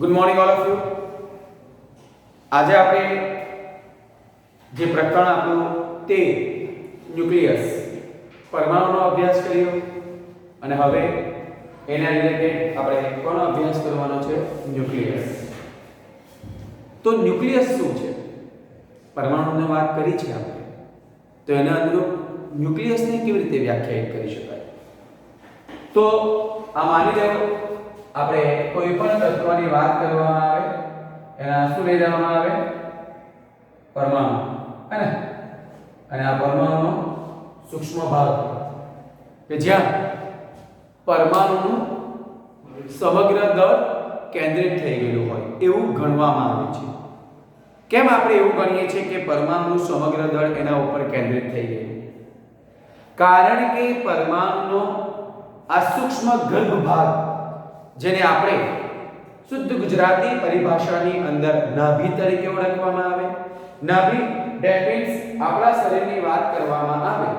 Good morning all of you. આજે આપણે જે પ્રકરણ આપણું તે ન્યુક્લિયસ પરમાણુનો અભ્યાસ કર્યો અને હવે એના રિલેટેડ આપણે કોનો અભ્યાસ કરવાનો છે? ન્યુક્લિયસ. તો ન્યુક્લિયસ શું છે? પરમાણુની વાત કરી છે આપણે, તો એના અનુરૂપ ન્યુક્લિયસને કેવી રીતે વ્યાખ્યાયિત કરી શકાય? તો આ માની લો આપણે કોઈ પણ તત્વની વાત કરવામાં આવે એના શું લઈ લેવામાં આવે? પરમાણુ, હે ને? અને આ પરમાણુનો સૂક્ષ્મ ભાગ કે જ્યાં પરમાણુનું સમગ્ર દળ કેન્દ્રિત થઈ ગયેલું હોય એવું ગણવામાં આવે છે. કેમ આપણે એવું ગણીએ છીએ કે પરમાણુનું સમગ્ર દળ એના ઉપર કેન્દ્રિત થઈ ગયું? કારણ કે પરમાણુનો આ સૂક્ષ્મ ગર્ભ ભાગ, જેને આપણે શુદ્ધ ગુજરાતી પરિભાષાની અંદર નાભી તરીકે ઓળખવામાં આવે. નાભી ધેટ મીન્સ આપણા શરીરની વાત કરવામાં આવે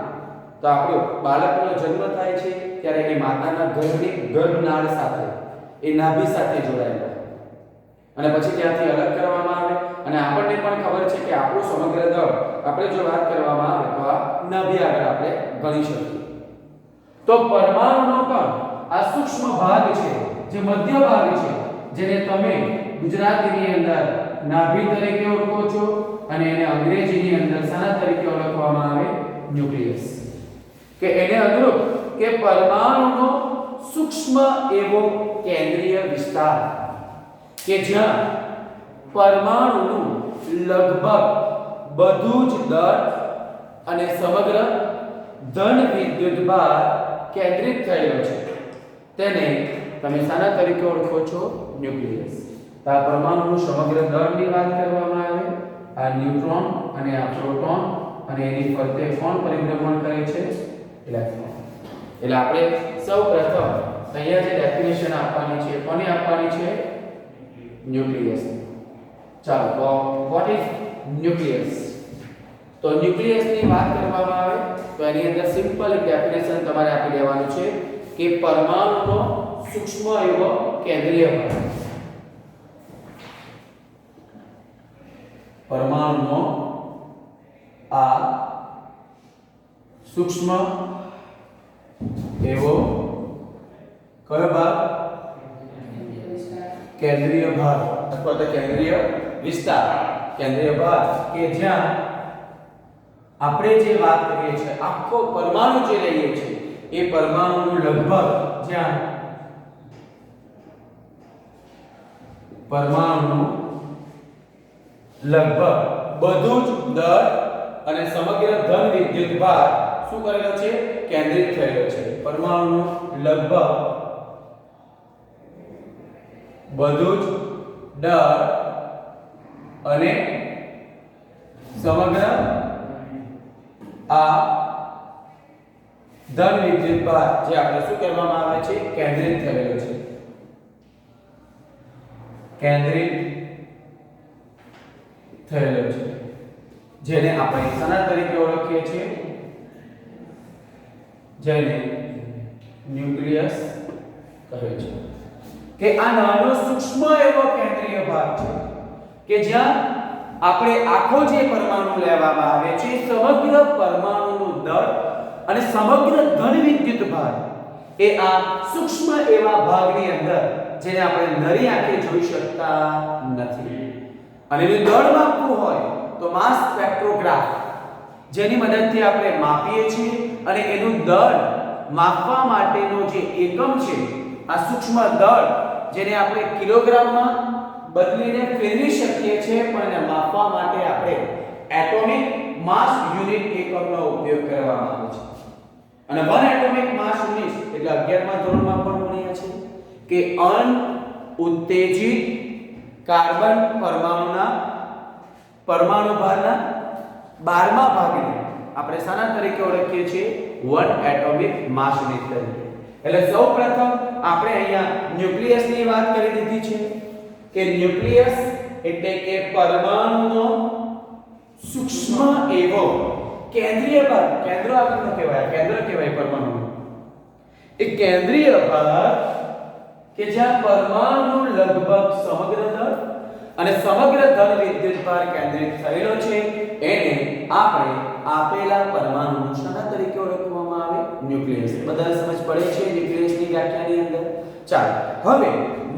તો આપણો બાળકનો જન્મ થાય છે ત્યારે એ માતાના ગર્ભની ગર્ભનાળ સાથે એ નાભી સાથે જોડાયેલો અને પછી ત્યાંથી અલગ કરવામાં આવે અને આપણને પણ ખબર છે કે આપણું સમગ્ર દળ આપણે જો વાત કરવામાં આવે તો આ નાભી આગળ આપણે ગણી શકીએ. તો પરમાણુનો પણ આ સૂક્ષ્મ ભાગ છે, જે મધ્ય ભાગ છે, જેને તમે ગુજરાતીની અંદર નાભી તરીકે ઓળખો છો અને એને અંગ્રેજીની અંદર શાના તરીકે ઓળખવામાં આવે? ન્યુક્લિયસ. કે એને અનુરૂપ કે પરમાણુનો સૂક્ષ્મ એવો કેન્દ્રીય વિસ્તાર કે જ્યાં પરમાણુનું લગભગ બધું જ દળ અને સમગ્ર ધન વિદ્યુતભાર કેન્દ્રિત થયેલો છે, તેને તમે શાના તરીકે ઓળખો છો? ન્યુક્લિયસ. આ પરમાણુનું સમગ્ર દળની વાત કરવામાં આવે, આ ન્યુટ્રોન અને આ પ્રોટોન અને એની ફરતે કોણ પરિભ્રમણ કરે છે? ઇલેક્ટ્રોન. એટલે આપણે સૌપ્રથમ અહીંયા જે ડેફિનેશન આપવાની છે કોને આપવાની છે? ન્યુક્લિયસ. ચાલો, તો વોટ ઇઝ ન્યુક્લિયસ? તો ન્યુક્લિયસની વાત કરવામાં આવે તો એની અંદર સિમ્પલ ડેફિનેશન તમારે આપી દેવાનું છે કે પરમાણુનો સૂક્ષ્મ એવો કેન્દ્રીય ભાગ. પરમાણુનો આ સૂક્ષ્મ એવો કયો ભાગ? કેન્દ્રીય ભાગ અથવા તો કેન્દ્રીય વિસ્તાર, કેન્દ્રીય ભાગ કે જ્યાં આપણે જે વાત કરીએ છીએ આખો પરમાણુ જે લઈએ છીએ એ પરમાણુનું લગભગ જ્યાં પરમાણુનું લગભગ બધું જ દળ અને સમગ્ર ધન વિદ્યુતભાર શું કરેલો છે? કેન્દ્રિત થયેલો છે. પરમાણુનું લગભગ બધું જ દળ અને સમગ્ર આ ધન વિદ્યુતભાર જે આપણે શું કરવામાં આવે છે? કેન્દ્રિત થયેલો છે. કેન્દ્રિત થયેલો છે, જેને આપણે શાના તરીકે ઓળખીએ છીએ? જેને ન્યુક્લિયસ કહે છે. કે આ નાનો સૂક્ષ્મ એવો કેન્દ્રીય ભાગ છે કે જ્યાં આપણે આખો જે પરમાણુ લેવામાં આવે છે સમગ્ર પરમાણુનું દળ અને સમગ્ર ધન વિદ્યુતભાર એ આ સૂક્ષ્મ એવા ભાગની અંદર, જેને આપણે નરી આંખે જોઈ શકતા નથી, અને એનું દળ માપવું હોય તો માસ સ્પેક્ટ્રોગ્રાફ જેની મદદથી આપણે માપીએ છીએ અને એનું દળ માપવા માટેનો જે એકમ છે આ સૂક્ષ્મ દળ, જેને આપણે કિલોગ્રામમાં બદલીને ફેરવી શકીએ છીએ, પણ એને માપવા માટે આપણે એટોમિક માસ યુનિટ એકમનો ઉપયોગ કરવામાં આવે છે. અને 1 એટોમિક માસ યુનિટ એટલે 11મા ધોરણમાં પણ ભણ્યા છે કે અણઉત્તેજિત કાર્બન પરમાણુના પરમાણુ ભારના 12મા ભાગને આપણે શાના તરીકે ઓળખીએ છીએ? 1 એટોમિક માસ યુનિટ તરીકે. એટલે સૌપ્રથમ આપણે અહીંયા ન્યુક્લિયસની વાત કરી દીધી છે કે ન્યુક્લિયસ એટલે કે પરમાણુનો સૂક્ષ્મ એવો કેન્દ્રીય ભાગ. કેન્દ્ર આપણને કહેવાય, કેન્દ્ર કહેવાય પરમાણુનું. એ કેન્દ્રીય ભાગ કે જ્યાં પરમાણુનું લગભગ સમગ્ર દળ અને સમગ્ર ધન વિદ્યુતભાર કેન્દ્રિત થયેલો છે એને આપણે આપેલા પરમાણુનું શાના તરીકે ઓળખવામાં આવે? ન્યુક્લિયસ. બધાને સમજ પડે છે ન્યુક્લિયસની વ્યાખ્યાની અંદર? ચાલો હવે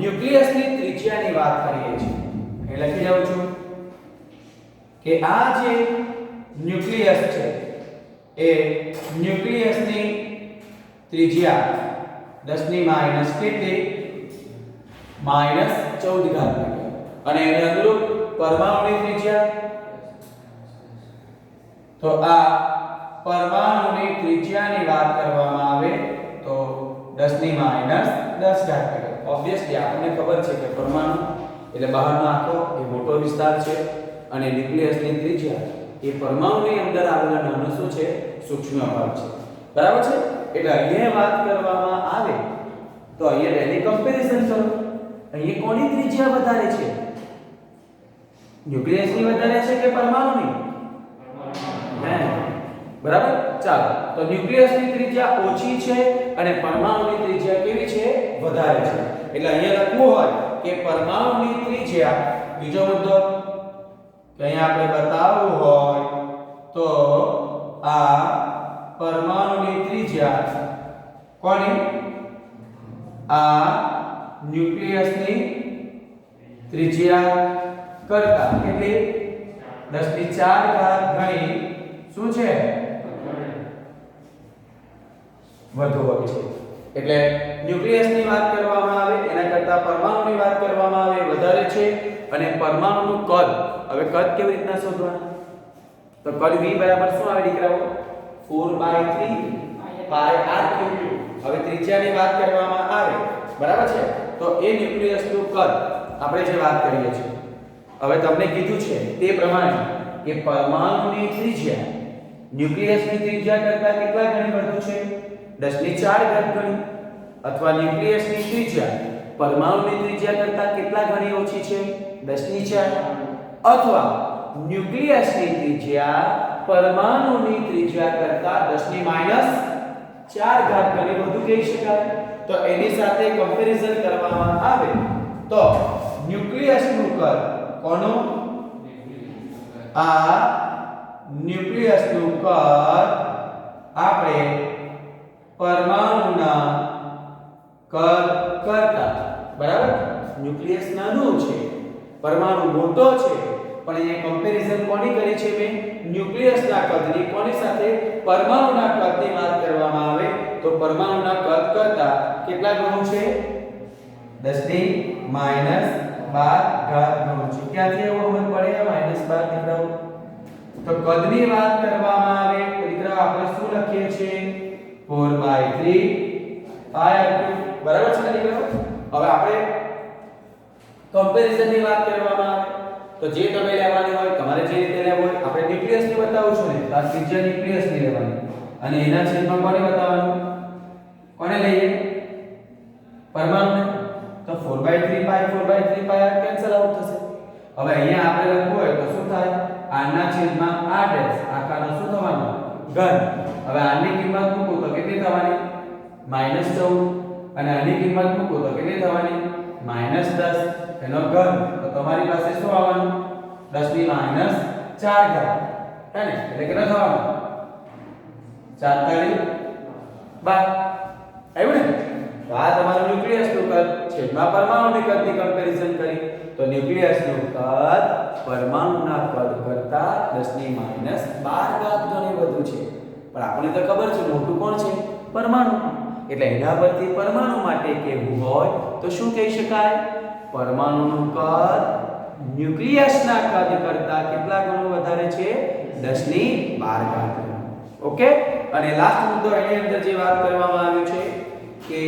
ન્યુક્લિયસની ત્રિજ્યાની વાત કરીએ છીએ. અહીં લખી જાઉં છું કે આ જે ન્યુક્લિયસ છે એ ન્યુક્લિયસની ત્રિજ્યા 10 ની માઈનસ કેટલી? -14 ઘાત અને એને અનુરૂપ પરમાણુની ત્રિજ્યા તો આ પરમાણુની ત્રિજ્યાની વાત કરવામાં આવે તો 10 ની -10 ઘાત. ઓબ્વિયસલી આપણને ખબર છે કે પરમાણુ એટલે બહારનો આખો એ મોટો વિસ્તાર છે અને ન્યુક્લિયસની ત્રિજ્યા એ પરમાણુની અંદર આવેલા નાનો શું છે? સૂક્ષ્મ ભાગ છે. બરાબર છે? એટલે અહીંયા વાત કરવામાં આવે તો અહીંયા એની કમ્પેરિઝન કરો. અહીંયા કોની ત્રિજ્યા વધારે છે? ન્યુક્લિયસની વધારે છે કે પરમાણુની? બરાબર. ચાલો તો ન્યુક્લિયસની ત્રિજ્યા ઓછી છે અને પરમાણુની ત્રિજ્યા કેવી છે? વધારે છે. એટલે અહીંયા લખવું હોય કે પરમાણુની ત્રિજ્યા, બીજો મુદ્દો કે અહીંયા આપણે બતાવવું હોય તો આ પરમાણુની ત્રિજ્યા કોની? આ ન્યુક્લિયસની ત્રિજ્યા કરતા કેટલી? 10 ની 4 ઘાત ગણી શું છે? વધુ હોય છે. એટલે ન્યુક્લિયસની વાત કરવામાં આવે એના કરતા પરમાણુની વાત કરવામાં આવે વધારે છે. અને પરમાણુનું કદ, હવે કદ કેવી રીતના શોધવાનું? તો કદ v બરાબર શું આવે દીકરાઓ? 4/3 pi r3. હવે ત્રિજ્યાની વાત કરવામાં આવે બરાબર છે તો એ ન્યુક્લિયસનું કદ આપણે જે વાત કરીએ છીએ હવે તમને કીધું છે તે પ્રમાણે કે પરમાણુની ત્રિજ્યા ન્યુક્લિયસની ત્રિજ્યા કરતા કેટલા ગણી વધુ છે? 10 ની 4 ઘાત ગણી. અથવા ન્યુક્લિયસની ત્રિજ્યા પરમાણુની ત્રિજ્યા કરતા કેટલા ગણી ઓછી છે? 10 ની 4. અથવા ન્યુક્લિયસની ત્રિજ્યા પરમાણુની ત્રિજ્યા કરતા 10 ની -4 ઘાત ગણી વધુ કહી શકાય. તો એની સાથે કમ્પેરિઝન કરવામાં આવે તો ન્યુક્લિયસનું કદ કોનું? આ ન્યુક્લિયસનું કદ આપણે પરમાણુના કદ કરતા, બરાબર? ન્યુક્લિયસ નાનું છે, પરમાણુ મોટો છે, પણ અહીંયા કમ્પેરિઝન કોની કરી છે મેં? ન્યુક્લિયસના કદની કોની સાથે? પરમાણુના કદની વાત કરવામાં આવે તો પરમાણુના કદ કરતા કેટલા ગણું છે? 10 ની -12 ઘાત ગણું છે. ક્યાંથી એવો સમજ પડે? -12 દીકરાઓ. તો કદની વાત કરવામાં આવે તો દીકરાઓ આપણે શું લખીએ છીએ? 4/3 pi r3. બરાબર છે દીકરાઓ? હવે આપણે કમ્પેરિઝનની વાત કરવામાં આવે તો જે તમે લેવાની હોય તમારે જે રીતે લેવું હોય, આપણે ન્યુક્લિયસની બતાવું છું ને તો આ ત્રિજ્યા ન્યુક્લિયસની લેવાની અને એના છેદમાં કોને બતાવવાનું? કોને લઈએ? પરમાણુને. તો 4/3 pi r કેન્સલ આઉટ થશે. હવે અહીંયા આપણે લખવું હોય તો શું થાય? r ના છેદમાં r ડેશ આખાનો શું થવાનું? ઘન. હવે r ની કિંમત મૂકો તો કેટલી થવાની? -14. અને આની કિંમત મૂકો તો કેટલી થવાની? -10. એનો ઘન. તો તમારી પાસે શું આવવાનું? 10 ની -4 ઘાત. હે ને? એટલે કેટલો થવાનું? 4 × 12. આવ્યું ને? તો આ તમારું ન્યુક્લિયસનું કદ છેદમાં પરમાણુની કદની કમ્પેરિઝન કરી તો ન્યુક્લિયસનું કદ પરમાણુના કદ કરતા 10 ની -12 ઘાત ગણી વધુ છે. પણ આપણને તો ખબર છે મોટું કોણ છે? પરમાણુ. એટલે એના પરથી પરમાણુ માટે કહેવું હોય તો શું કહી શકાય? પરમાણુનું કદ ન્યુક્લિયસના કદ કરતા કેટલા ગણું વધારે છે? 10 ની 12 ઘાત. ઓકે? અને લાસ્ટ મુદ્દો એની અંદર જે વાત કરવામાં આવ્યું છે કે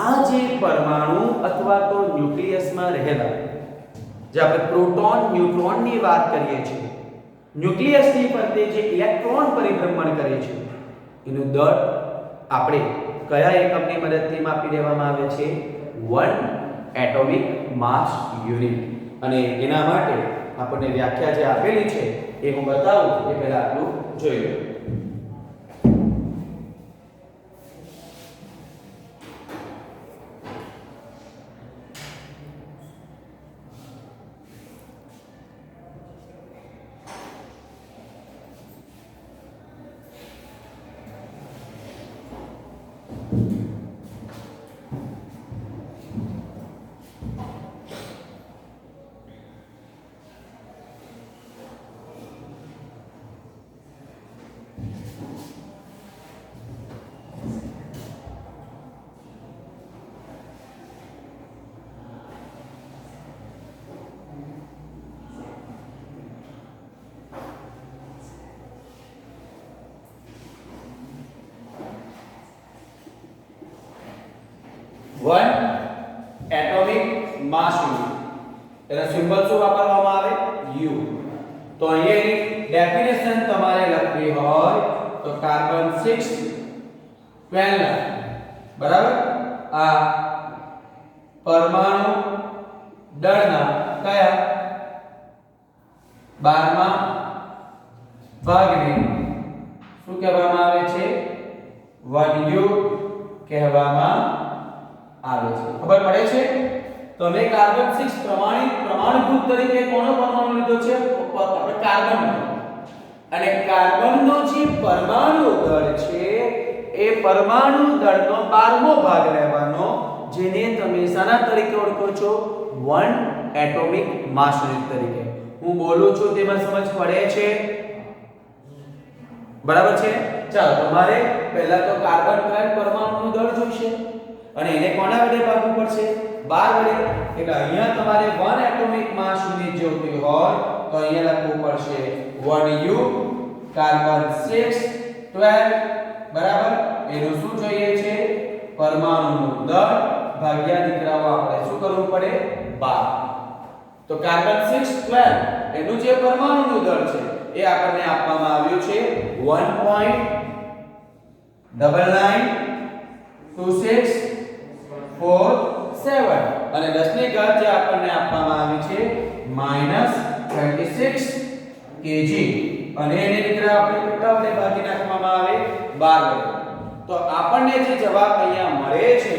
આ જે પરમાણુ અથવા તો ન્યુક્લિયસમાં રહેલા જે આપણે પ્રોટોન ન્યુટ્રોનની વાત કરીએ છીએ, ન્યુક્લિયસની ફરતે જે ઇલેક્ટ્રોન પરિભ્રમણ કરે છે એનું દળ આપણે કયા એકમની મદદથી માપી દેવામાં આવે છે? 1 એટોમિક માસ યુનિટ. અને એના માટે આપણને વ્યાખ્યા જે આપેલી છે એ હું બતાવું એ પહેલા આટલું જોઈ લો. વન એટોમિક માસ યુનિટ એનો સિમ્બોલ શું વાપરવામાં આવે U તો અહીંયા એની ડેફિનેશન તમારે લખવી હોય તો કાર્બન 6 12 બરાબર આ પરમાણુ દળના કયા 12મા ભાગને શું કહેવામાં આવે છે 1U કહેવામાં આવે છે ખબર પડે છે તો અમે કાર્બન 6 પ્રમાણભૂત તરીકે કોનો પરમાણુ લીધો છે આપણે કાર્બનનો અને કાર્બનનો જે પરમાણુ દળ છે એ પરમાણુ દળનો 12મો ભાગ લેવાનો જેને તમે શાના તરીકે ઓળખો છો 1 એટોમિક માસ યુનિટ તરીકે હું બોલું છું તેમાં સમજ પડે છે બરાબર છે ચાલો તમારે પહેલા તો કાર્બન પરમાણુનું દળ જોઈશે અને એને કોના વડે ભાગવું પડશે 12 વડે એટલે અહીંયા તમારે 1 એટોમિક માસ યુનિટ જોઈતું હોય તો અહીંયા લખવું પડશે 1U કાર્બન 6 12 બરાબર એનું શું જોઈએ છે પરમાણુનું દળ ભાગ્યા દીકરાઓ આપણે શું કરવું પડે 12 તો કાર્બન 6 12 એનું જે પરમાણુનું દળ છે એ આપણને આપવામાં આવ્યું છે 1.992647 અને 10 ની ઘાત જે આપણને આપવામાં આવી છે -26 kg અને એને દીકરા આપણે કેટલા વડે ભાગી નાખવામાં આવે 12 વડે તો આપણને જે જવાબ અહીંયા મળે છે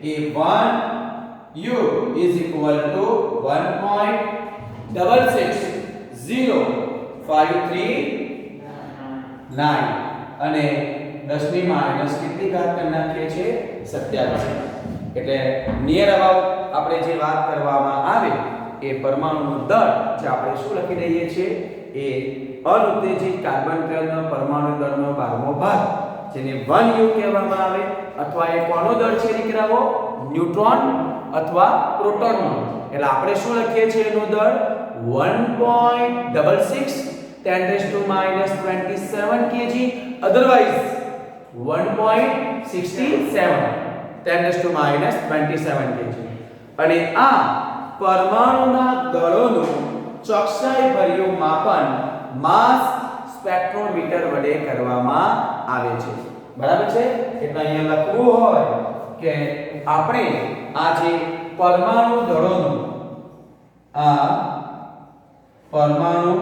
એ 1U is equal to 1.66053 અને 10 ની માઈનસ કેટલી ઘાત કરી નાખીએ છે 27 એટલે નિયર અબાઉટ આપણે જે વાત કરવામાં આવે એ પરમાણુનું દળ જે આપણે શું લખી દઈએ છીએ એ અનુત્તેજિત કાર્બન 13 ના પરમાણુ દળનો 12મો ભાગ જેને 1U કહેવામાં આવે અથવા એ કોનો દળ છે દીકરાઓ ન્યુટ્રોન અથવા પ્રોટોનનો એટલે આપણે શું લખીએ છીએ એનું દળ 1.66 10⁻⁻27 kg otherwise 1.67 10⁻⁻27 kg અને આ પરમાણુના દળોનું ચોકસાઈભર્યું માપન માસ સ્પેક્ટ્રોમીટર વડે કરવામાં આવે છે બરાબર છે એટલે અહીંયા લખવું હોય કે આપણે આ જે પરમાણુ દળોનું આ પરમાણુ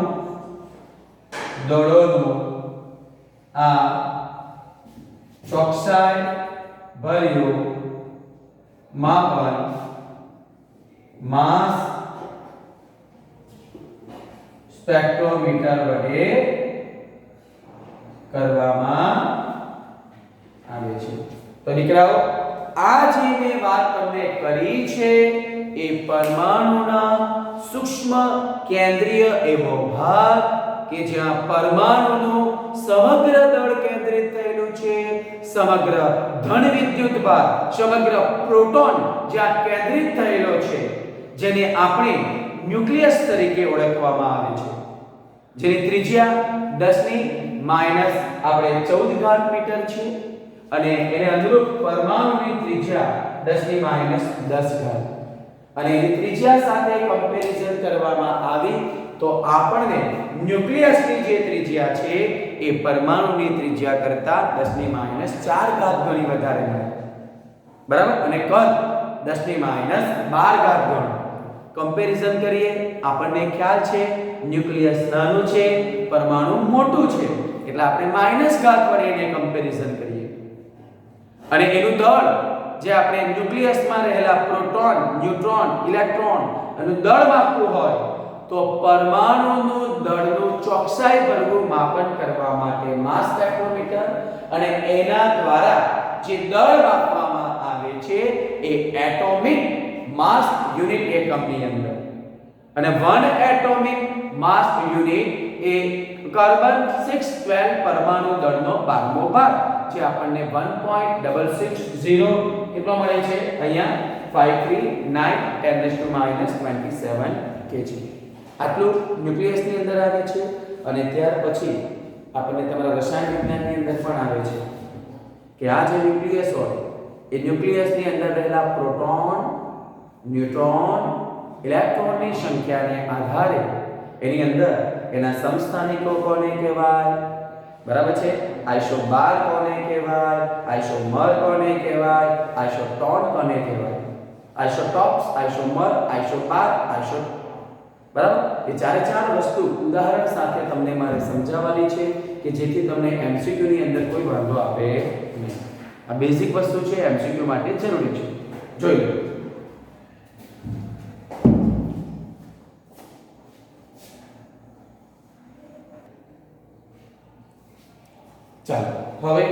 દળોનું આ ચોકસાઈ ભર્યું માપન માસ સ્પેક્ટ્રોમીટર વડે કરવામાં આવે છે તો દીકરાઓ આ જે મેં વાત તમને કરી છે એ પરમાણુના સૂક્ષ્મ કેન્દ્રીય એવો ભાગ કે જ્યાં પરમાણુનું સમગ્ર દળ કેન્દ્રિત થયેલું છે સમગ્ર ધન વિદ્યુત ભાર સમગ્ર પ્રોટોન જ્યાં કેન્દ્રિત થયેલો છે જેને આપણે ન્યુક્લિયસ તરીકે ઓળખવામાં આવે છે જેની ત્રિજ્યા 10 ની માઈનસ આપણે 14 ઘાત મીટર છે અને એને અનુરૂપ પરમાણુની ત્રિજ્યા 10 ની માઈનસ 10 ઘાત અને એની ત્રિજ્યા સાથે કમ્પેરિઝન કરવામાં આવી તો આપણને ન્યુક્લિયસની જે ત્રિજ્યા છે એ પરમાણુની ત્રિજ્યા કરતા 10 ની માઈનસ 4 ઘાત ગણી વધારે મળે બરાબર અને કદ 10 ની માઈનસ 12 ઘાત ગણો કમ્પેરિઝન કરીએ આપણને ખ્યાલ છે ન્યુક્લિયસ નાનું છે પરમાણુ મોટું છે એટલે આપણે માઈનસ ઘાત વડે એને કમ્પેરિઝન કરીએ અને એનું દળ જે આપણે ન્યુક્લિયસમાં રહેલા પ્રોટોન ન્યુટ્રોન ઇલેક્ટ્રોન એનું દળ માપવું હોય તો પરમાણુનું દળનું ચોકસાઈભર્યું માપન કરવા માટે માસ સ્પેક્ટ્રોમીટર અને એના દ્વારા જે દળ આપવામાં આવે છે એ એટોમિક માસ યુનિટ એકમની અંદર, અને 1 એટોમિક માસ યુનિટ એ કાર્બન 612 પરમાણુ દળનો 12મો ભાગ, જે આપણને 1.660 કેટલો મળે છે અહીંયા 539 10 -27 kg. આટલું ન્યુક્લિયસની અંદર આવે છે. અને ત્યાર પછી આપણને તમારા રસાયણ વિજ્ઞાનની અંદર પણ આવે છે કે આ જે ન્યુક્લિયસ હોય એ ન્યુક્લિયસની અંદર રહેલા પ્રોટોન, ન્યુટ્રોન, ઇલેક્ટ્રોનની સંખ્યાને આધારે એની અંદર એના સમસ્થાનિકો કોને કહેવાય, બરાબર છે, આઇસોબાર કોને કહેવાય, આઇસોમર કોને કહેવાય, આઇસોટોન કોને કહેવાય, આઇસોટોપ્સ, આઇસોમર, આઇસોબાર, બરાબર. એ ચાર વસ્તુ ઉદાહરણ સાથે તમને મારે સમજાવવાની છે કે જેથી તમને MCQ ની અંદર કોઈ વાંધો આવે નહીં. આ બેઝિક વસ્તુ છે, MCQ માટે જરૂરી છે. જોઈ લો. ચાલો હવે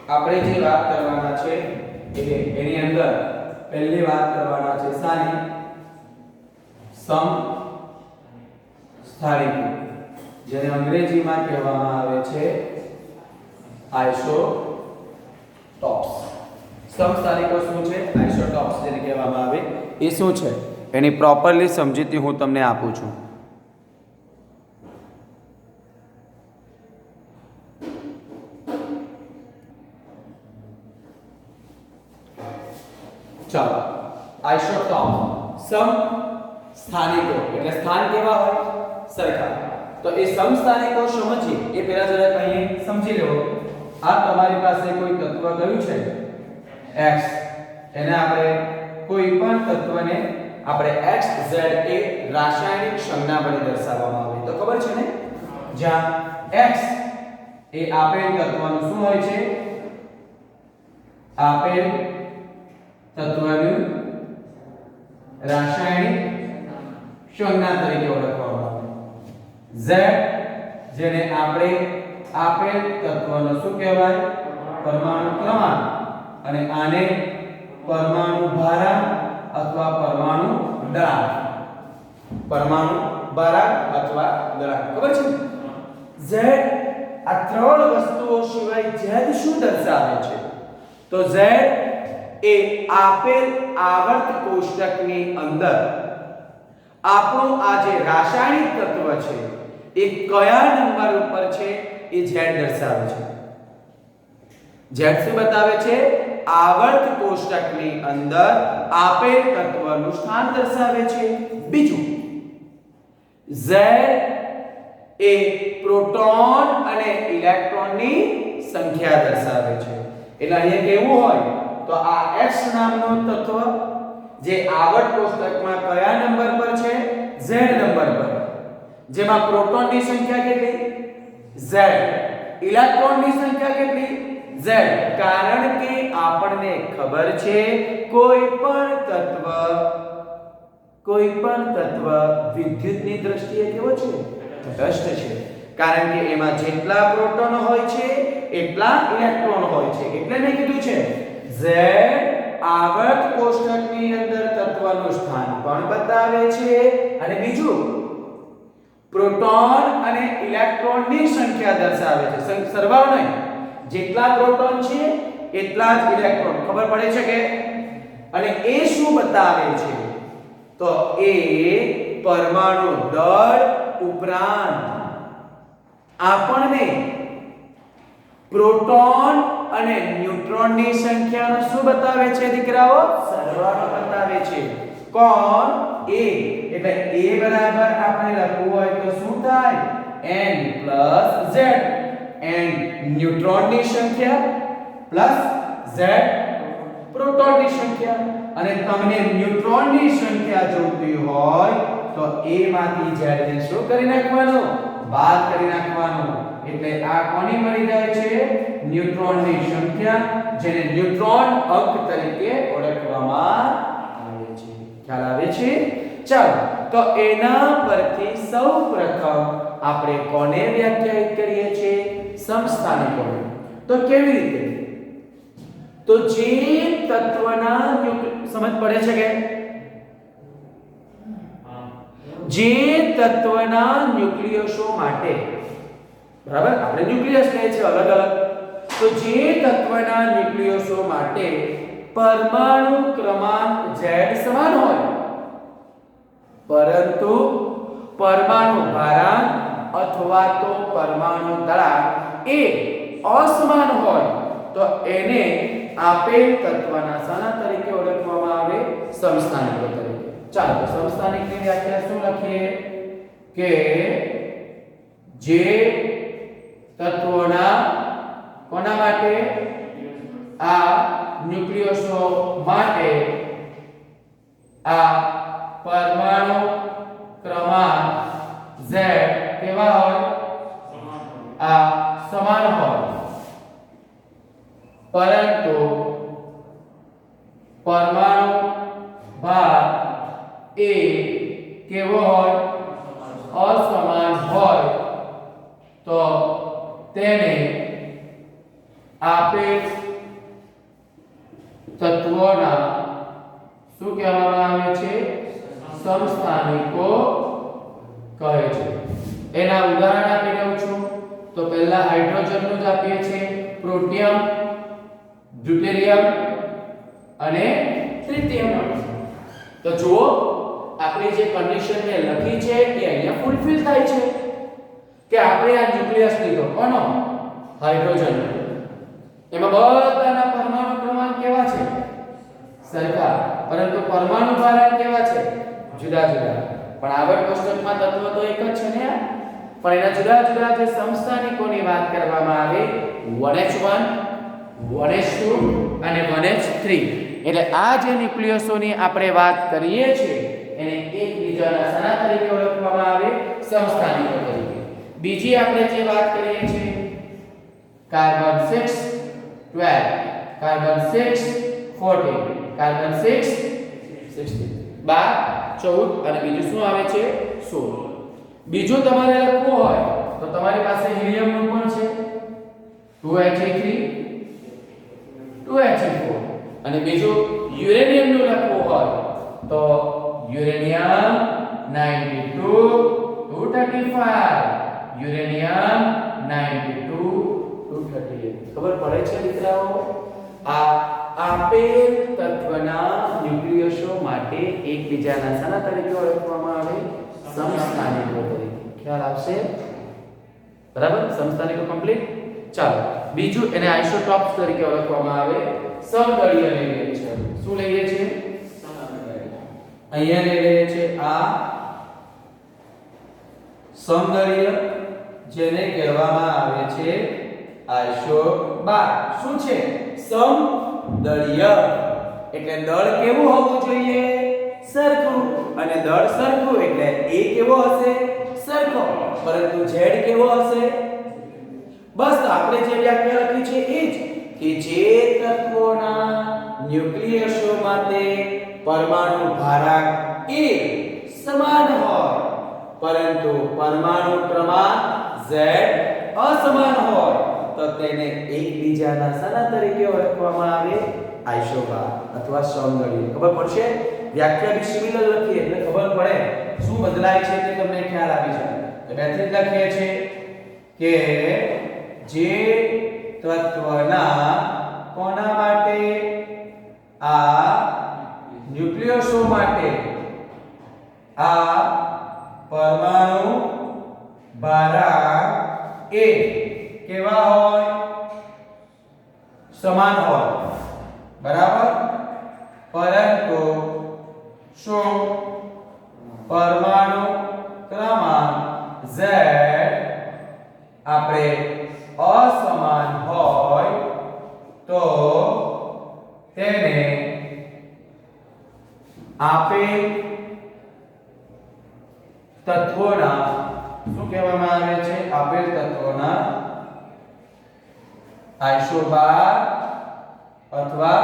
આપણે જે વાત કરવાના છે એની અંદર પહેલી વાત કરવાના છે સાની સમસ્થાનિકો, જેને અંગ્રેજીમાં કહેવામાં આવે છે આઇસોટોપ્સ. સમસ્થાનિકો શું છે? આઇસોટોપ્સ જેને કહેવામાં આવે એ શું છે એની પ્રોપરલી સમજૂતી હું તમને આપું છું. ચાલો, આઇસોટોપ સમસ્થાનિકો એટલે સ્થાન કેવા હોય? સરખા. તો એ સમસ્થાનિકો સમજીએ એ પહેલા જરા અહીં સમજી લો. આ તમારી પાસે કોઈ તત્વ કયું છે x, એને આપણે કોઈ પણ તત્વને આપણે x z એ રાસાયણિક સંજ્ઞા વડે દર્શાવવામાં આવે તો ખબર છે ને, જ્યાં x એ આપેલ તત્વનું શું હોય છે? આપેલ તત્વનું રાસાયણિક સંજ્ઞા તરીકે ઓળખવામાં આવે. z જેને આપણે આપેલ તત્વનો શું કહેવાય? પરમાણુ ક્રમાંક, અને આને પરમાણુ ભારાંક અથવા પરમાણુ દળાંક, પરમાણુ ભારાંક અથવા દળાંક, ખબર છે? z આ ત્રણ વસ્તુઓ સિવાય z શું દર્શાવે છે? તો z એ આપેલ આવર્ત કોષ્ટકની અંદર આપણું આ જે રાસાયણિક તત્વ છે એ કયા નંબર ઉપર છે એ z દર્શાવે છે. z શું બતાવે છે? આવર્ત કોષ્ટકની અંદર આપેલ તત્વનું સ્થાન દર્શાવે છે. બીજું, z એ પ્રોટોન અને ઇલેક્ટ્રોનની સંખ્યા દર્શાવે છે. એટલે અહીંયા કેવું હોય તો આ x નામનો તત્વ જે આવર્ત કોષ્ટકમાં કયા નંબર પર છે? z નંબર પર, જેમાં પ્રોટોનની સંખ્યા કેટલી? z. ઇલેક્ટ્રોનની સંખ્યા કેટલી? z. કારણ કે આપણને ખબર છે કોઈ પણ તત્વ વિદ્યુતની દ્રષ્ટિએ કેવો છે? તટસ્થ છે. કારણ કે એમાં જેટલા પ્રોટોન હોય છે એટલા ઇલેક્ટ્રોન હોય છે. એટલે મેં કીધું છે z આવર્ત કોષ્ટકની અંદર તત્વનું સ્થાન પણ બતાવે છે, અને બીજું પ્રોટોન અને ઇલેક્ટ્રોનની સંખ્યા દર્શાવે છે. સરવાળો નહીં, જેટલા પ્રોટોન છે એટલા જ ઇલેક્ટ્રોન. ખબર પડે છે કે? અને એ શું બતાવે છે? તો એ પરમાણુ દળ ઉપરાંત આપણને પ્રોટોન અને ન્યુટ્રોનની સંખ્યાનો શું બતાવે છે દીકરાઓ? સરવાળો બતાવે છે. કોણ? a. એટલે a બરાબર આપણે લખવું હોય તો શું થાય? n + z. n ન્યુટ્રોનની સંખ્યા પ્લસ z પ્રોટોનની સંખ્યા. અને તમને ન્યુટ્રોનની સંખ્યા જોઈતી હોય તો a માંથી z ને શું કરી નાખવાનું? બાદ કરી નાખવાનું. એટલે આ કોની મળી જાય છે? ન્યુટ્રોનની સંખ્યા, જેને ન્યુટ્રોન અંક તરીકે ઓળખવામાં આવે છે. ખ્યાલ આવે છે? ચાલો, તો એના પરથી સૌપ્રથમ આપણે કોને વ્યાખ્યાયિત કરીએ છીએ? સમસ્થાનિકોને. તો કેવી રીતે? તો જે તત્વના સમજ પડે છે કે જે તત્વના ન્યુક્લિયસો માટે, બરાબર, આપણે ન્યુક્લિયસ કહે છે અલગ અલગ, તો જે તત્વના ન્યુક્લિયસો માટે પરમાણુ ક્રમાંક Z સમાન હોય પરંતુ પરમાણુ ભારાંક અથવા તો પરમાણુ દળાંક એ અસમાન હોય તો એને આપેલ તત્વના શાના તરીકે ઓળખવામાં આવે? સમસ્થાનિકો તરીકે. ચાલો તો સમસ્થાનિકની વ્યાખ્યા શું લખીએ કે જે તત્વોના કોના માટે? આ ન્યુક્લિયસો માટે આ પરમાણુ ક્રમાંક Z કેવા હોય? આ સમાન હોય પરંતુ પરમાણુ ભાર એ કેવો હોય? અસમાન હોય તો તેને આપેલ તત્વોના શું કહેવામાં આવે છે? સમસ્થાનિકો કહે છે. એના ઉદાહરણ આપી દઉં છું. તો પહેલા હાઇડ્રોજનનું જ આપીએ છીએ, પ્રોટિયમ, ડ્યુટેરિયમ અને ટ્રિટિયમ. તો જુઓ આપણે જે કન્ડિશન ને લખી છે એ અહીંયા ફૂલફિલ થાય છે કે આપણે આ ન્યુક્લિયસ લીધો કોનો? હાઇડ્રોજન. એમાં બધાના પરમાણુ ક્રમાંક કેવા છે? સરખા, પરંતુ પરમાણુ ભારાંક કેવા છે? જુદા જુદા. પણ આગળ કોષ્ટકમાં તત્વ તો એક જ છે ને, પણ એના જુદા જુદા જે સમસ્થાનિકોની વાત કરવામાં આવે 1h1 1h2 અને 1h3, એટલે આ જે ન્યુક્લિયસોની આપણે વાત કરીએ છીએ એને એકબીજાના શાના તરીકે ઓળખવામાં આવે? સમસ્થાનિકો તરીકે. બીજી આપણે જે વાત કરીએ છીએ કાર્બન 6 12, કાર્બન 6 14, કાર્બન 6 16, 12 14 અને બીજું શું આવે છે? 16. બીજું તમારે લખવું હોય તો તમારી પાસે હિલિયમનું પણ છે 2He3 2He4, અને બીજું યુરેનિયમનું લખવું હોય તો યુરેનિયમ 92 235, યુરેનિયમ 92 238. ખબર પડે છે દીકરાઓ? આ આપેલ તત્વના ન્યુક્લિયસો માટે એકબીજાના શાના તરીકે ઓળખવામાં આવે? સમસ્થાનિકો તરીકે. ખ્યાલ આવશે? બરાબર, સમસ્થાનિકો કમ્પ્લીટ. ચાલો બીજું એને આઇસોટોપ્સ તરીકે ઓળખવામાં આવે. સમદળીય લઈએ છે. શું લઈએ છે? અહીંયા લઈએ છે આ સમદળીય, જેને કહેવામાં આવે છે આઇસોબાર. શું છે? સમદળીય. એટલે દળ કેવું હોવું જોઈએ? સરખું. અને દળ સરખું એટલે એ કેવો હશે? સરખો. પરંતુ Z કેવો હશે? બસ આપણે જે વ્યાખ્યા લખી છે એ જ કે જે તત્વોના ન્યુક્લિયસો માટે પરમાણુ ભારાંક એ સમાન હોય પરંતુ પરમાણુ ક્રમાંક Z અસમાન હોય તો તેને એકબીજાના શાના તરીકે ઓળખવામાં આવે? આઇસોબાર અથવા સમદળીય. ખબર પડશે? વ્યાખ્યા બી સિમિલર લખીએ એટલે ખબર પડે શું બદલાય છે તે તમને ખ્યાલ આવી જાય. તો બેથી લખીએ છીએ કે જે તત્વના કોના માટે? આ ન્યુક્લિયસો માટે આ પરમાણુ ભારાંક એ કેવા હોય? સમાન હોય. બરાબર, પરંતુ શું પરમાણુ ક્રમાંક Z આપણે અસમાન હોય તો તેને આપેલ તત્વોના શું કહેવામાં આવે છે? આપેલ તત્વોના આઇસોબાર અથવા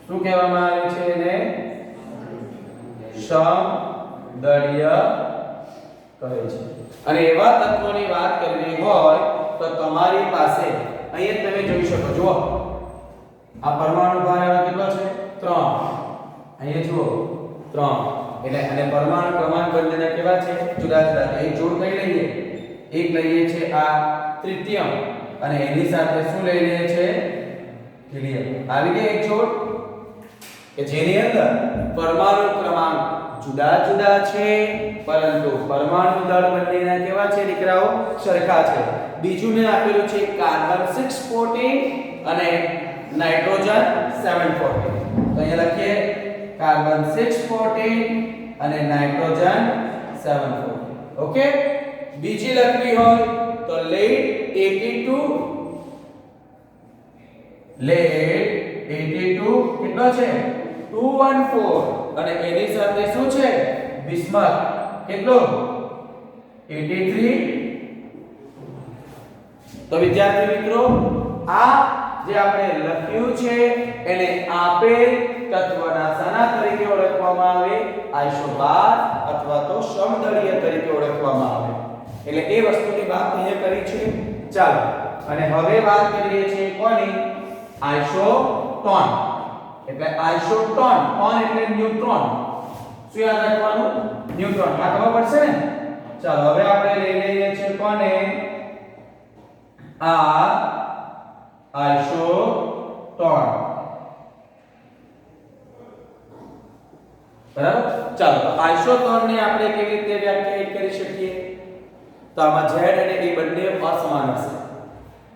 શું કહેવામાં આવે છે? એને સમદળીય કહે છે. અને એવા તત્વોની વાત કરવી હોય તો તમારી પાસે અહીંયા તમે જોઈ શકો જુઓ આ પરમાણુ ભાર એનો કેટલો છે 3 અહીંયા જુઓ 3 એટલે અને પરમાણુ ક્રમાંક બંનેના કેવા છે જુદા જુદા એક જોડ કઈ લઈએ એક લઈએ છે આ તૃતીયમ અને એની સાથે શું લઈ લઈએ છે હિલિયમ આવી ગઈ એક જોડ કે જેની અંદર પરમાણુ ક્રમાંક જુદા જુદા છે પરંતુ પરમાણુ દળ બંનેના કેવા છે દીકરાઓ સરખા છે બીજું મેં આપેલું છે કાર્બન 614 અને નાઇટ્રોજન 714 તો અહીંયા લખીએ કાર્બન 614 અને નાઇટ્રોજન 714 ઓકે બીજી લખવી હોય તો લેડ 82 કેટલો છે 214 અને એની સાથે શું છે બિસ્મથ કેટલો 83 તો વિદ્યાર્થી મિત્રો આ જે આપણે લખ્યું છે એને આપેલ તત્વના શાના તરીકે ઓળખવામાં આવે આઇસોબાર અથવા તો સમદળીય તરીકે ઓળખવામાં આવે એટલે એ વસ્તુની વાત અહીંયા કરી છે ચાલો અને હવે વાત કરીએ છીએ કોની આઇસોટોન એટલે આઇસોટોન ટોન એટલે ન્યુટ્રોન શું યાદ રાખવાનું ન્યુટ્રોન આ ખબર પડશે ને ચાલો હવે આપણે લઈ લઈએ છીએ કોને આ આઇસોટોન બરાબર ચાલો તો આઇસોટોન ને આપણે કેવી રીતે વ્યાખ્યાયિત કરી શકીએ તો આમાં Z અને E બંને અસમાન હશે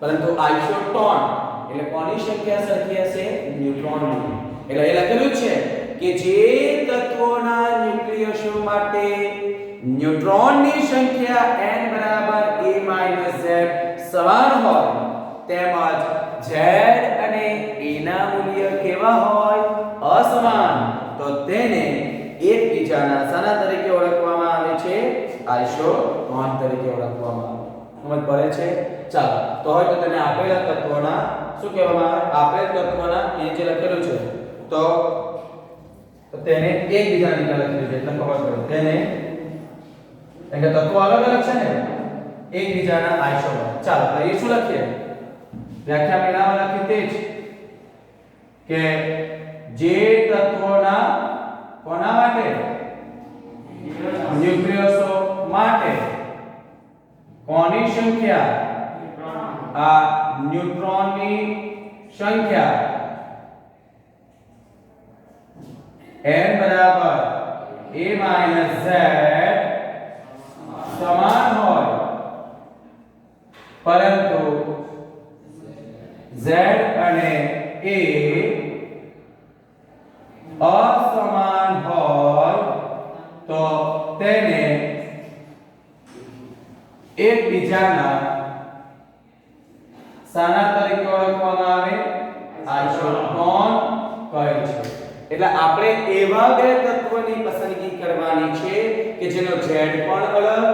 પરંતુ આઇસોટોન એટલે કોની સંખ્યા સરખી હશે ન્યુટ્રોનની એટલે એ લખેલું છે કે જે તત્વોના ન્યુક્લિયસો માટે ન્યુટ્રોનની સંખ્યા n બરાબર a z સમાન હોય તેમજ Z અને E ના મૂલ્ય કેવા હોય અસમાન તો તેને એકબીજાના શાના તરીકે ઓળખવામાં આવે છે આઇસોટોન તરીકે ઓળખવામાં આવે સમજ પડે છે ચાલો તો હવે તો તેને આપેલા તત્વોના શું કહેવામાં આવે આપેલ તત્વોના એ જે લખેલું છે તો તેને એકબીજાની નીચે લખેલું છે એટલે ખબર પડે તેને એટલે તત્વો અલગ અલગ છે ને એકબીજાના આઇસોટોન ચાલો તો એ શું લખીએ વ્યાખ્યા પહેલામાં લખી તે જ કે જે તત્વોના કોના માટે ન્યુક્લિયસો માટે કોની સંખ્યા આ ન્યુટ્રોનની સંખ્યા n બરાબર a z સમાન હોય પરંતુ Z અને A અસમાન હોય તો તેને એકબીજાના શાના તરીકે ઓળખવામાં આવે આઇસોટોન કહે છે એટલે આપણે એવા બે તત્વોની પસંદગી કરવાની છે કે જેનો Z પણ અલગ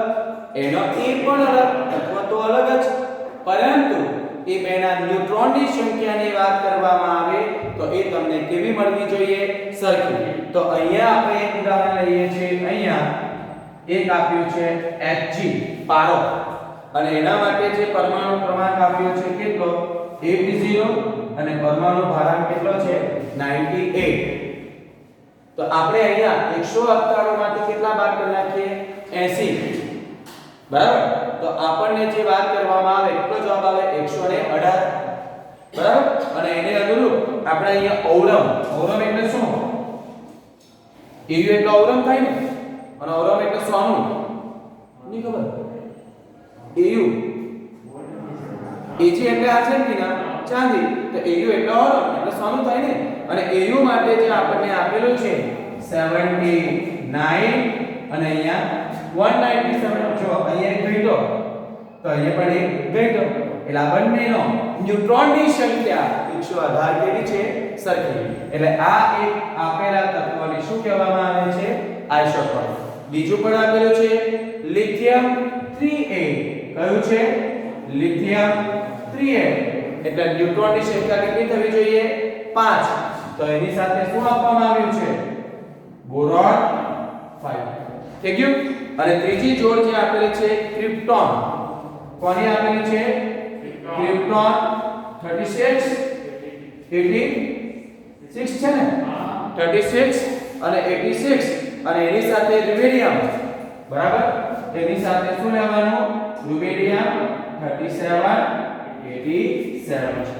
એનો E પણ અલગ તત્વ તો અલગ જ પરંતુ એ બેના ન્યુટ્રોનની સંખ્યાની વાત કરવામાં આવે તો એ તમને કેવી મળવી જોઈએ સરખી તો અહીંયા આપણે એક ઉદાહરણ લઈએ છીએ અહીંયા એક આપ્યું છે Hg પારો અને એના માટે જે પરમાણુ ક્રમાંક આપ્યો છે કેટલો 80 અને પરમાણુ ભારાંક કેટલો છે 98 તો આપણે અહીંયા 198 માંથી કેટલા બાદ કરી નાખીએ 80 બરાબર તો આપણને જે વાત કરવામાં આવે કેટલો જવાબ આવે 118 બરાબર અને એને અનુરૂપ આપણે અહીંયા ઔરમ એટલે શું EU એટલે ઔરમ થાય ને અને ઔરમ એટલે સોનું ની ખબર EU AG એટલે આ છે ને ચાંદી તો EU એટલે ઔરમ એટલે સોનું થાય ને અને EU માટે જે આપણને આપેલું છે 79 અને અહીંયા 197 જો અહીંયા એક ઘટો તો અહીંયા પણ એક ઘટો એટલે આ બંનેનો ન્યુટ્રોનની સંખ્યા 118 કેવી છે સરખી એટલે આ એક આપેલા તત્વને શું કહેવામાં આવે છે આઇસોટોન બીજું પણ આપેલું છે લિથિયમ 3a કયું છે લિથિયમ 3a એટલે ન્યુટ્રોનની સંખ્યા કેટલી થવી જોઈએ 5 તો એની સાથે શું આપવામાં આવ્યું છે બોરોન 5 થઈ ગયું અને ત્રીજી જોડ જે આપેલી છે ક્રિપ્ટોન કોની આપેલી છે ક્રિપ્ટોન 36 86 છે ને 36 અને 86 અને એની સાથે રુબેડિયમ બરાબર તેની સાથે શું લેવાનું રુબેડિયમ 37 87 છે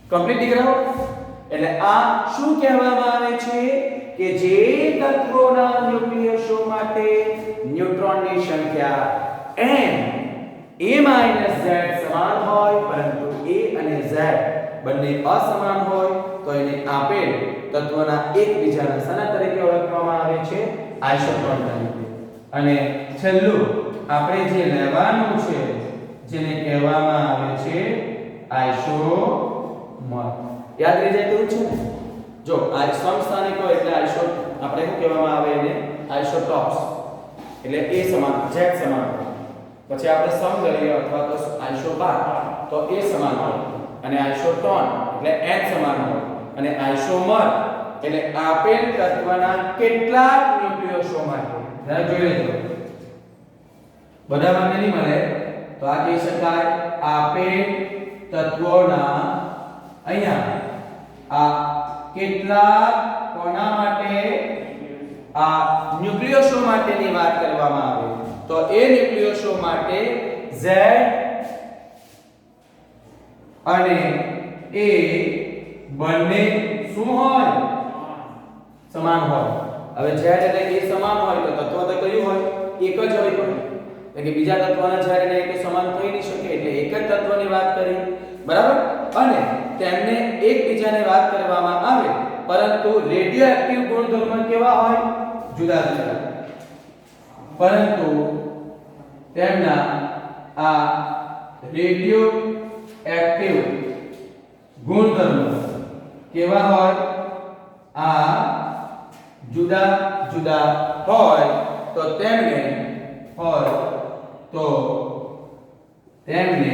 કમ્પ્લીટ દીકરાઓ એટલે આ શું કહેવામાં આવે છે કે જે તત્વોના ન્યુક્લિયસો માટે ન્યુટ્રોનની સંખ્યા n a z સમાન હોય પરંતુ a અને z બંને અસમાન હોય તો એને આપેલ તત્વના એકબીજાના શાના તરીકે ઓળખવામાં આવે છે આઇસોટોન તરીકે અને છેલ્લું આપણે જે લેવાનું છે જેને કહેવામાં આવે છે આઇસોમર યાદ રહી જાય તેવું છે ને જો આ સમસ્થાનિકો એટલે આઇસો આપણે શું કહેવામાં આવે એને આઇસોટોપ્સ એટલે a સમાન z સમાન પછી આપણે સમ કરીએ અથવા તો આઇસોબાર તો a સમાન હોય અને આઇસોટોન એટલે n સમાન હોય અને આઇસોમર એટલે આપેલ તત્વના કેટલાક ન્યુક્લિયસો માટે જરા જોઈ લેજો બધા માટે નહીં મળે તો આ કહી શકાય આપેલ તત્વોના અહીંયા આ કેટલાક કોના માટે આ ન્યુક્લિયસો માટેની વાત કરવામાં આવે તો એ ન્યુક્લિયસો માટે Z અને A બંને શું હોય સમાન હોય હવે Z અને A સમાન હોય તો તત્વ તો કયું હોય એક જ હોય એટલે કે બીજા તત્વના Z અને A સમાન થઈ નહીં શકે એટલે એક જ તત્વની વાત કરી બરાબર અને તેમને એકબીજાને વાત કરવામાં આવે પરંતુ રેડિયોએક્ટિવ ગુણધર્મ કેવા હોય જુદા જુદા પરંતુ તેમના આ રેડિયોએક્ટિવ ગુણધર્મ કેવા હોય આ જુદા જુદા હોય તો તેમને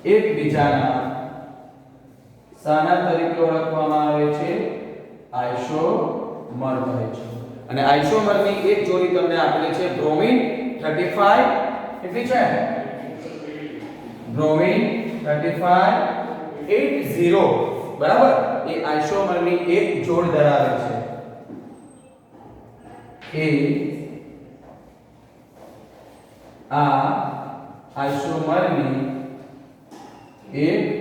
એકબીજાના શાના તરીકે ઓળખવામાં આવે છે આઇસોમર કહે છે અને આઇસોમરની એક જોડી તમને આપેલી છે બ્રોમિન 35 કેટલી છે બ્રોમિન 3580 બરાબર એ આઇસોમરની એક જોડ ધરાવે છે એ આ આઇસોમરની એક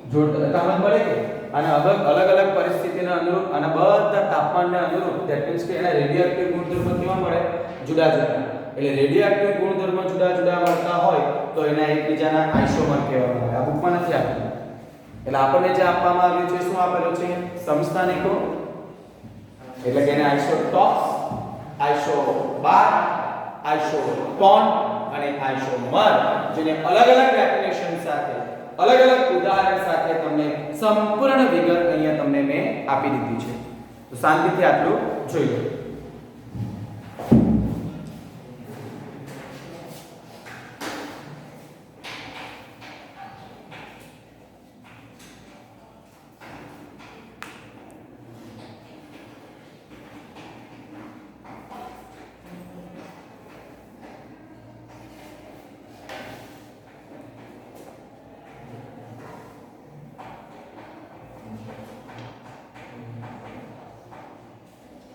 જોડ તમને મળે કે અને અલગ અલગ પરિસ્થિતિના અનુરૂપ અને બધા તાપમાનને અનુરૂપ ધેટ મીન્સ કે એના રેડિયોએક્ટિવ ગુણધર્મ કેવા મળે જુદા જુદા એટલે રેડિયોએક્ટિવ ગુણધર્મ જુદા જુદા મળતા હોય તો એના એકબીજાના આઇસોમર કહેવામાં આવે આ બુકમાં નથી આપેલું એટલે આપણને જે આપવામાં આવ્યું છે શું આપેલું છે સમસ્થાનિકો એટલે કે એને આઇસોટોપ્સ આઇસોબાર આઇસોટોન અને આઇસોમર જેને અલગ અલગ ડેફિનેશન સાથે અલગ અલગ ઉદાહરણ સાથે તમને સંપૂર્ણ વિગત અહીંયા તમને મેં આપી દીધી છે તો શાંતિથી આટલું જોઈ લો